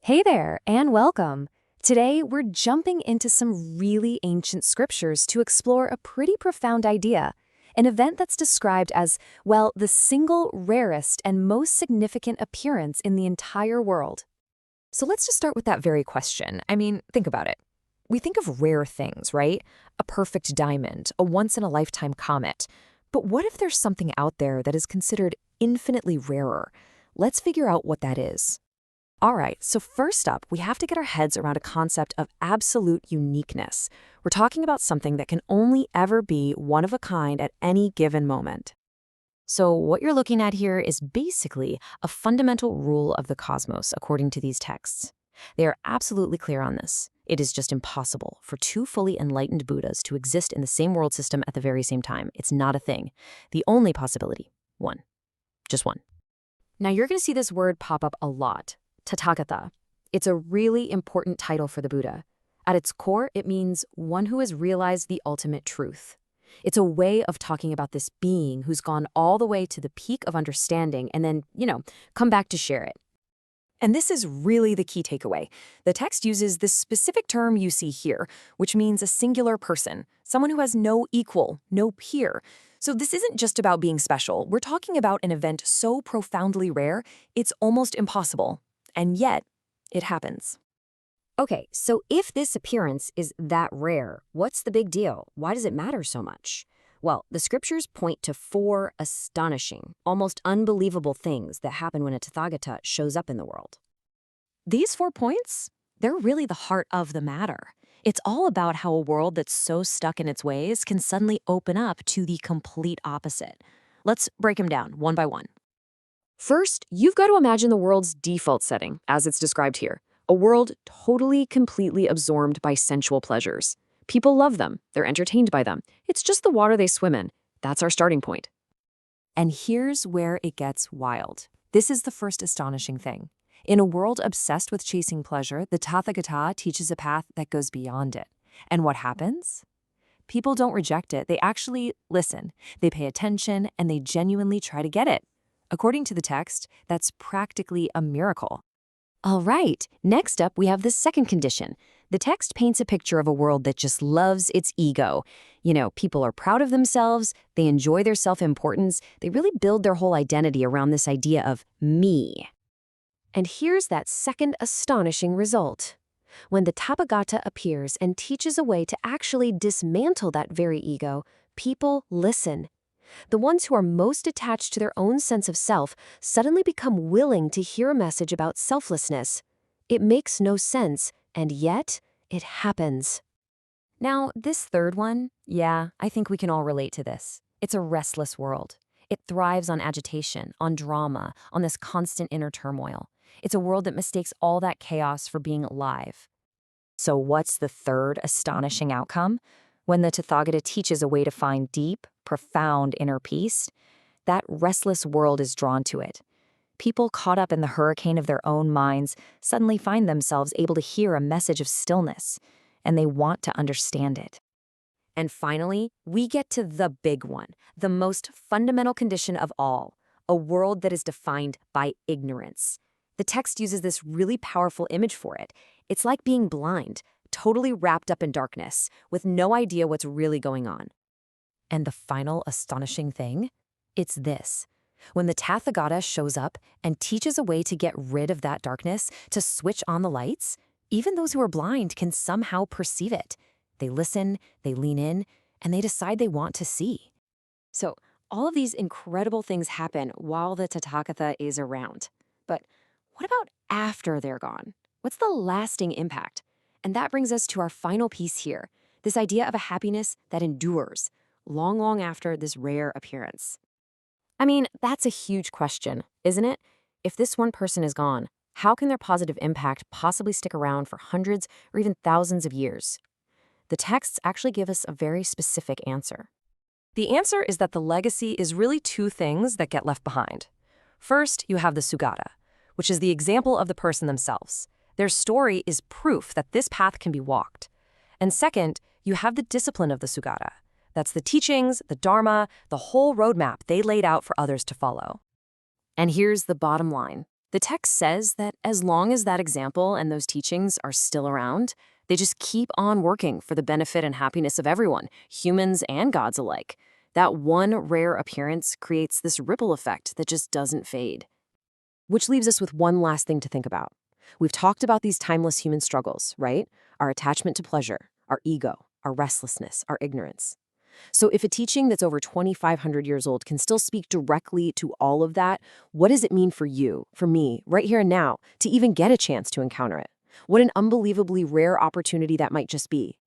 Hey there, and welcome. Today, we're jumping into some really ancient scriptures to explore a pretty profound idea, an event that's described as, well, the single rarest and most significant appearance in the entire world. So let's just start with that very question. Think about it. We think of rare things, right? A perfect diamond, a once-in-a-lifetime comet. But what if there's something out there that is considered infinitely rarer? Let's figure out what that is. All right, so first up, we have to get our heads around a concept of absolute uniqueness. We're talking about something that can only ever be one of a kind at any given moment. So what you're looking at here is basically a fundamental rule of the cosmos, according to these texts. They are absolutely clear on this. It is just impossible for two fully enlightened Buddhas to exist in the same world system at the very same time. It's not a thing. The only possibility, one. Just one. Now you're going to see this word pop up a lot. Tathagata. It's a really important title for the Buddha. At its core, it means one who has realized the ultimate truth. It's a way of talking about this being who's gone all the way to the peak of understanding and then, come back to share it. And this is really the key takeaway. The text uses this specific term you see here, which means a singular person, someone who has no equal, no peer. So this isn't just about being special. We're talking about an event so profoundly rare, it's almost impossible. And yet, it happens. Okay, so if this appearance is that rare, what's the big deal? Why does it matter so much? Well, the scriptures point to four astonishing, almost unbelievable things that happen when a Tathagata shows up in the world. These 4 points, they're really the heart of the matter. It's all about how a world that's so stuck in its ways can suddenly open up to the complete opposite. Let's break them down one by one. First, you've got to imagine the world's default setting, as it's described here. A world totally, completely absorbed by sensual pleasures. People love them. They're entertained by them. It's just the water they swim in. That's our starting point. And here's where it gets wild. This is the first astonishing thing. In a world obsessed with chasing pleasure, the Tathagata teaches a path that goes beyond it. And what happens? People don't reject it. They actually listen. They pay attention, and they genuinely try to get it. According to the text, that's practically a miracle. All right, next up we have the second condition. The text paints a picture of a world that just loves its ego. People are proud of themselves, they enjoy their self-importance, they really build their whole identity around this idea of me. And here's that second astonishing result. When the Tathagata appears and teaches a way to actually dismantle that very ego, people listen. The ones who are most attached to their own sense of self suddenly become willing to hear a message about selflessness. It makes no sense, and yet it happens. Now, this third one, I think we can all relate to this. It's a restless world. It thrives on agitation, on drama, on this constant inner turmoil. It's a world that mistakes all that chaos for being alive. So what's the third astonishing outcome? When the Tathagata teaches a way to find deep, profound inner peace, that restless world is drawn to it. People caught up in the hurricane of their own minds suddenly find themselves able to hear a message of stillness, and they want to understand it. And finally, we get to the big one, the most fundamental condition of all, a world that is defined by ignorance. The text uses this really powerful image for it. It's like being blind, totally wrapped up in darkness, with no idea what's really going on. And the final astonishing thing? It's this. When the Tathagata shows up and teaches a way to get rid of that darkness, to switch on the lights, even those who are blind can somehow perceive it. They listen, they lean in, and they decide they want to see. So all of these incredible things happen while the Tathagata is around. But what about after they're gone? What's the lasting impact? And that brings us to our final piece here, this idea of a happiness that endures, long, long after this rare appearance. That's a huge question, isn't it? If this one person is gone, how can their positive impact possibly stick around for hundreds or even thousands of years? The texts actually give us a very specific answer. The answer is that the legacy is really two things that get left behind. First, you have the Sugata, which is the example of the person themselves. Their story is proof that this path can be walked. And second, you have the discipline of the Sugata. That's the teachings, the Dharma, the whole roadmap they laid out for others to follow. And here's the bottom line. The text says that as long as that example and those teachings are still around, they just keep on working for the benefit and happiness of everyone, humans and gods alike. That one rare appearance creates this ripple effect that just doesn't fade. Which leaves us with one last thing to think about. We've talked about these timeless human struggles, right? Our attachment to pleasure, our ego, our restlessness, our ignorance. So if a teaching that's over 2,500 years old can still speak directly to all of that, what does it mean for you, for me, right here and now, to even get a chance to encounter it? What an unbelievably rare opportunity that might just be.